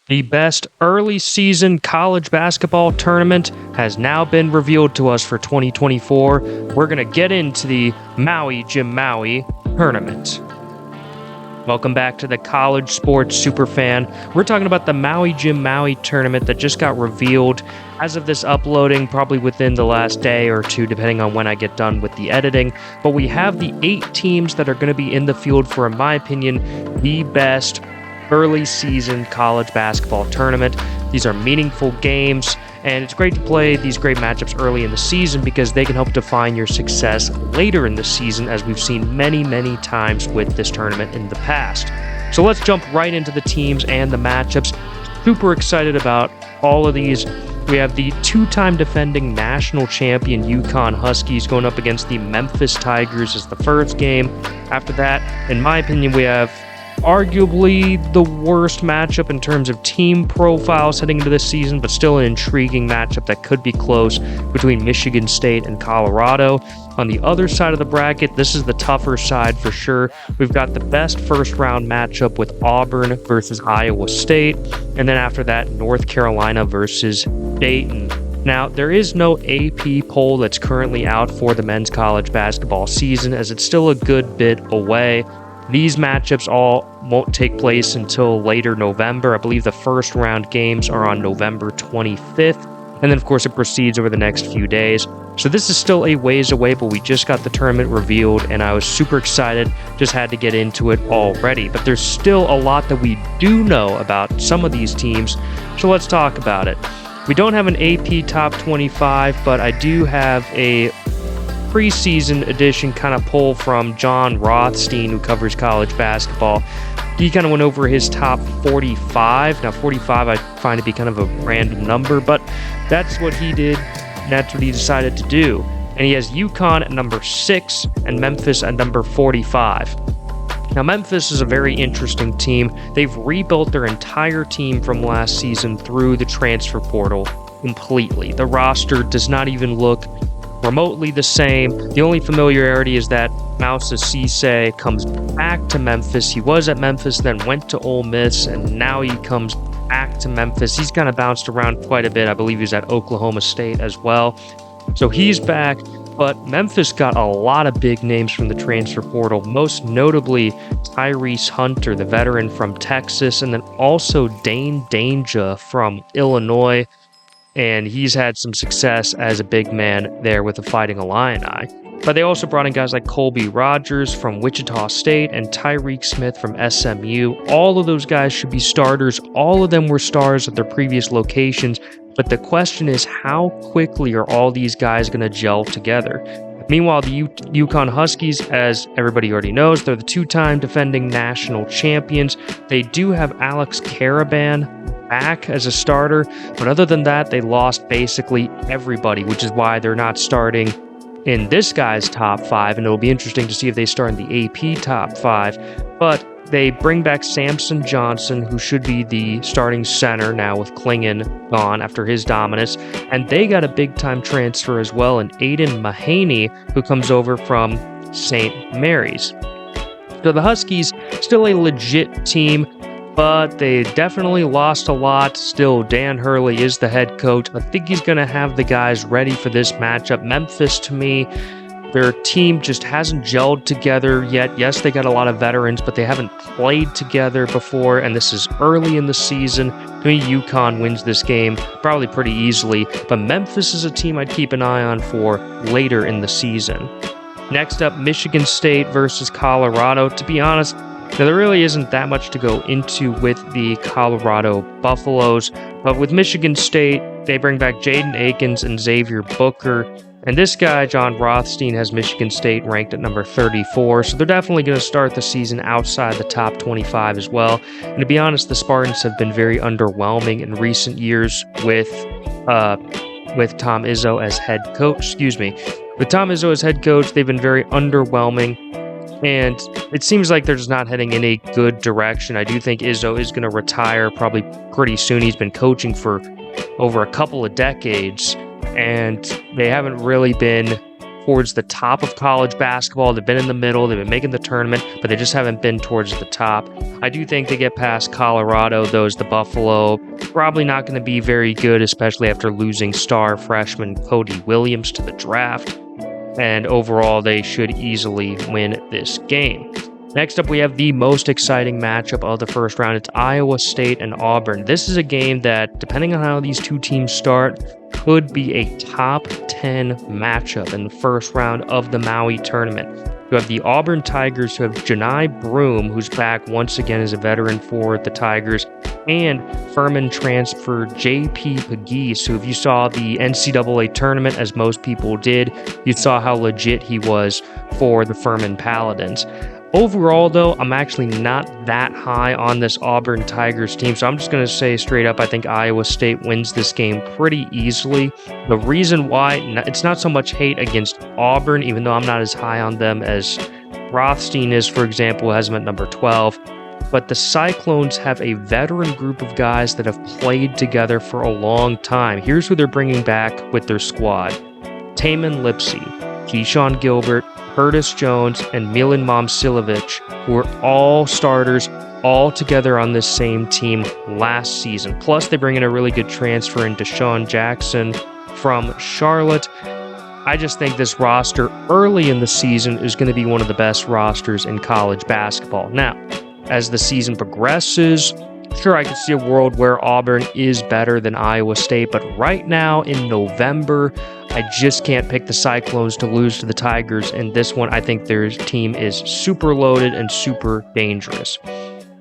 The best early season college basketball tournament has now been revealed to us for 2024. We're going to get into the Maui Tournament. Welcome back to the College Sports Superfan. We're talking about the Maui Tournament that just got revealed as of this uploading, probably within the last day or two, depending on when I get done with the editing. But we have the 8 teams that are going to be in the field for, in my opinion, the best early season college basketball tournament. These are meaningful games, and it's great to play these great matchups early in the season because they can help define your success later in the season, as we've seen many times with this tournament in the past. So let's jump right into the teams and the matchups. Super excited about all of these. We have the 2-time defending national champion UConn Huskies going up against the Memphis Tigers as the first game. After that, in my opinion, we have arguably the worst matchup in terms of team profiles heading into this season, but still an intriguing matchup that could be close between Michigan State and Colorado. On the other side of the bracket, this is the tougher side for sure. We've got the best first round matchup with Auburn versus Iowa State, and then after that, North Carolina versus Dayton. Now, there is no AP poll that's currently out for the men's college basketball season, as it's still a good bit away. These matchups all won't take place until later November. I believe the first round games are on November 25th. And then, of course, it proceeds over the next few days. So this is still a ways away, but we just got the tournament revealed, and I was super excited. Just had to get into it already. But there's still a lot that we do know about some of these teams. So let's talk about it. We don't have an AP Top 25, but I do have a preseason edition kind of poll from John Rothstein, who covers college basketball. He kind of went over his top 45. Now, 45 I find to be kind of a random number, but that's what he did, and that's what he decided to do. And he has UConn at number 6 and Memphis at number 45. Now, Memphis is a very interesting team. They've rebuilt their entire team from last season through the transfer portal completely. The roster does not even look remotely the same. The only familiarity is that Moussa Cisse comes back to Memphis. He was at Memphis, then went to Ole Miss, and now he comes back to Memphis. He's kind of bounced around quite a bit. I believe he's at Oklahoma State as well. So he's back, but Memphis got a lot of big names from the transfer portal, most notably Tyrese Hunter, the veteran from Texas, and then also Dane Danger from Illinois. And he's had some success as a big man there with the Fighting Illini. But they also brought in guys like Colby Rogers from Wichita State and Tyreek Smith from SMU. All of those guys should be starters. All of them were stars at their previous locations. But the question is, how quickly are all these guys going to gel together? Meanwhile, the UConn Huskies, as everybody already knows, they're the 2-time defending national champions. They do have Alex Caravan back as a starter, but other than that, they lost basically everybody, which is why they're not starting in this guy's top 5, and it'll be interesting to see if they start in the AP top 5. But they bring back Samson Johnson, who should be the starting center now with Klingon gone after his dominance, and they got a big-time transfer as well in Aiden Mahaney, who comes over from St. Mary's. So the Huskies, still a legit team, but they definitely lost a lot. Still, Dan Hurley is the head coach. I think he's going to have the guys ready for this matchup. Memphis, to me, their team just hasn't gelled together yet. Yes, they got a lot of veterans, but they haven't played together before, and this is early in the season. To me, UConn wins this game probably pretty easily, but Memphis is a team I'd keep an eye on for later in the season. Next up, Michigan State versus Colorado. To be honest, now, there really isn't that much to go into with the Colorado Buffaloes, but with Michigan State, they bring back Jaden Akins and Xavier Booker, and this guy, John Rothstein, has Michigan State ranked at number 34, so they're definitely going to start the season outside the top 25 as well. And to be honest, the Spartans have been very underwhelming in recent years with Tom Izzo as head coach. With Tom Izzo as head coach, they've been very underwhelming. And it seems like they're just not heading in a good direction. I do think Izzo is going to retire probably pretty soon. He's been coaching for over a couple of decades, and they haven't really been towards the top of college basketball. They've been in the middle, they've been making the tournament, but they just haven't been towards the top. I do think they get past Colorado, though, as the Buffalo. Probably not going to be very good, especially after losing star freshman Cody Williams to the draft. And overall, they should easily win this game. Next up, we have the most exciting matchup of the first round. It's Iowa State and Auburn. This is a game that, depending on how these two teams start, could be a top 10 matchup in the first round of the Maui Tournament. You have the Auburn Tigers, who have Janai Broome, who's back once again as a veteran for the Tigers, and Furman transfer J.P. Pegues, who, if you saw the NCAA tournament, as most people did, you saw how legit he was for the Furman Paladins. Overall, though, I'm actually not that high on this Auburn Tigers team, so I'm just going to say straight up, I think Iowa State wins this game pretty easily. The reason why, it's not so much hate against Auburn, even though I'm not as high on them as Rothstein is, for example, who has them at number 12. But the Cyclones have a veteran group of guys that have played together for a long time. Here's who they're bringing back with their squad. Taman Lipsey, Keyshawn Gilbert, Curtis Jones, and Milan Momcilovic, who were all starters all together on this same team last season. Plus, they bring in a really good transfer in Deshaun Jackson from Charlotte. I just think this roster early in the season is going to be one of the best rosters in college basketball. Now, as the season progresses, sure, I can see a world where Auburn is better than Iowa State, but right now in November, I just can't pick the Cyclones to lose to the Tigers. In this one, I think their team is super loaded and super dangerous.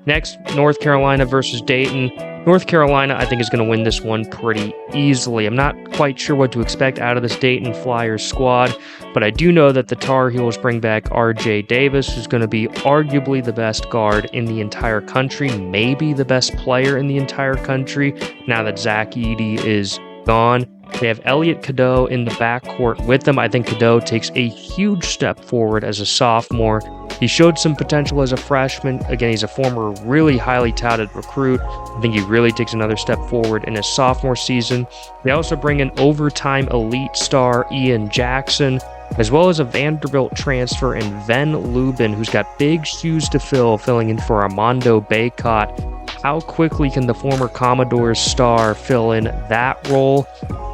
Next, North Carolina versus Dayton. North Carolina, I think, is going to win this one pretty easily. I'm not quite sure what to expect out of this Dayton Flyers squad, but I do know that the Tar Heels bring back R.J. Davis, who's going to be arguably the best guard in the entire country, maybe the best player in the entire country, now that Zach Edey is gone. They have Elliot Cadeau in the backcourt with them. I think Cadeau takes a huge step forward as a sophomore. He showed some potential as a freshman. Again, he's a former really highly touted recruit. I think he really takes another step forward in his sophomore season. They also bring in overtime elite star Ian Jackson, as well as a Vanderbilt transfer in Ven Lubin, who's got big shoes to fill, filling in for Armando Bacot. How quickly can the former Commodores star fill in that role?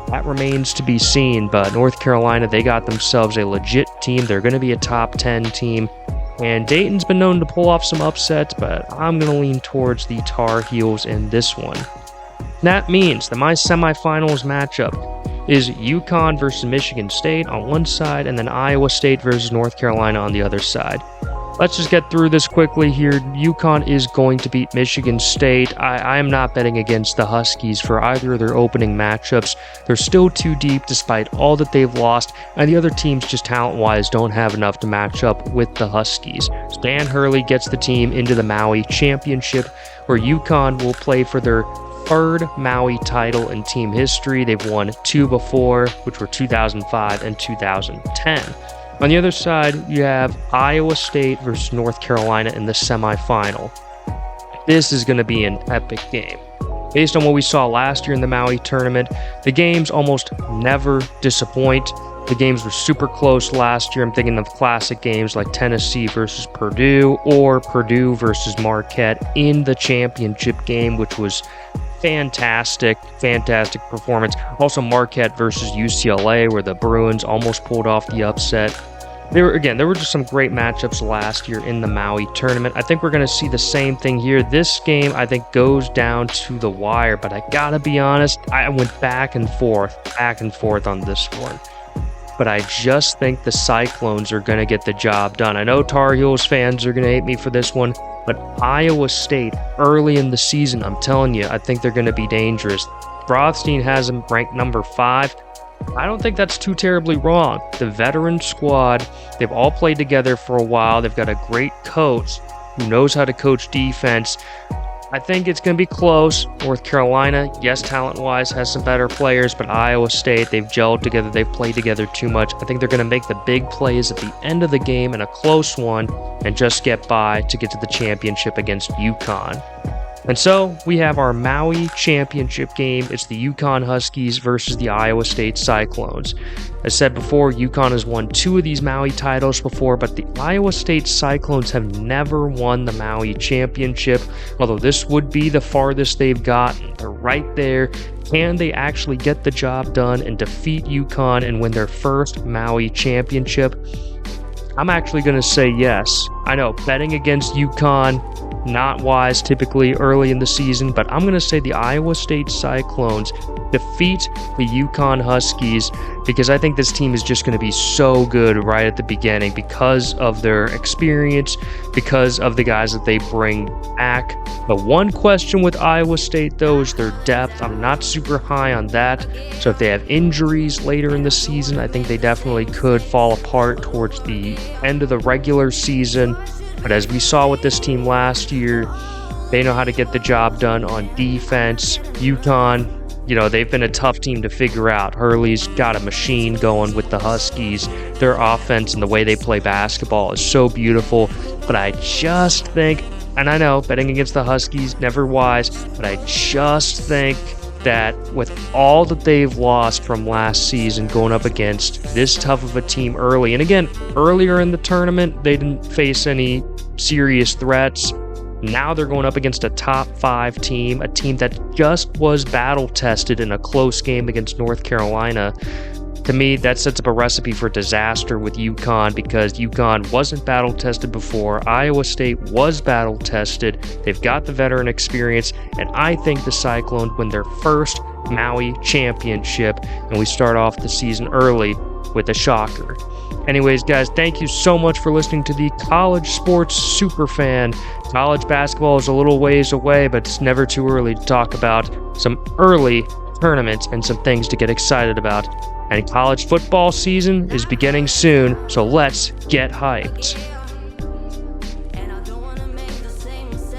That remains to be seen, but North Carolina, they got themselves a legit team. They're going to be a top 10 team, and Dayton's been known to pull off some upsets, but I'm going to lean towards the Tar Heels in this one. That means that my semifinals matchup is UConn versus Michigan State on one side, and then Iowa State versus North Carolina on the other side. Let's just get through this quickly here. UConn is going to beat Michigan State. I am not betting against the Huskies for either of their opening matchups. They're still too deep despite all that they've lost, and the other teams just talent-wise don't have enough to match up with the Huskies. Dan Hurley gets the team into the Maui Championship, where UConn will play for their third Maui title in team history. They've won two before, which were 2005 and 2010. On the other side, you have Iowa State versus North Carolina in the semifinal. This is going to be an epic game. Based on what we saw last year in the Maui Tournament, the games almost never disappoint. The games were super close last year. I'm thinking of classic games like Tennessee versus Purdue or Purdue versus Marquette in the championship game, which was fantastic performance. Also Marquette versus UCLA, where the Bruins almost pulled off the upset. There were just some great matchups last year in the Maui Tournament. I think we're going to see the same thing here. This game, I think, goes down to the wire, but I gotta be honest, I went back and forth on this one. But I just think the Cyclones are going to get the job done. I know Tar Heels fans are going to hate me for this one, but Iowa State, early in the season, I'm telling you, I think they're going to be dangerous. Rothstein has them ranked number 5. I don't think that's too terribly wrong. The veteran squad, they've all played together for a while. They've got a great coach who knows how to coach defense. I think it's going to be close. North Carolina, yes, talent-wise, has some better players, but Iowa State, they've gelled together. They've played together too much. I think they're going to make the big plays at the end of the game in a close one and just get by to get to the championship against UConn. And so we have our Maui championship game. It's the UConn Huskies versus the Iowa State Cyclones. As said before, UConn has won 2 of these Maui titles before, but the Iowa State Cyclones have never won the Maui championship, although this would be the farthest they've gotten. They're right there. Can they actually get the job done and defeat UConn and win their first Maui championship? I'm actually going to say yes. I know, betting against UConn, not wise typically early in the season, but I'm going to say the Iowa State Cyclones defeat the UConn Huskies because I think this team is just going to be so good right at the beginning because of their experience, because of the guys that they bring back. The one question with Iowa State, though, is their depth. I'm not super high on that. So if they have injuries later in the season, I think they definitely could fall apart towards the end of the regular season. But as we saw with this team last year, they know how to get the job done on defense. UConn, they've been a tough team to figure out. Hurley's got a machine going with the Huskies. Their offense and the way they play basketball is so beautiful. But I just think, and I know betting against the Huskies, never wise, but I just think that with all that they've lost from last season going up against this tough of a team early, and again, earlier in the tournament, they didn't face any serious threats. Now they're going up against a top 5 team, a team that just was battle tested in a close game against North Carolina. To me, that sets up a recipe for disaster with UConn because UConn wasn't battle tested before. Iowa State was battle tested. They've got the veteran experience, and I think the Cyclones win their first Maui championship, and we start off the season early with a shocker. Anyways, guys, thank you so much for listening to the College Sports Superfan. College basketball is a little ways away, but it's never too early to talk about some early tournaments and some things to get excited about. And college football season is beginning soon, so let's get hyped.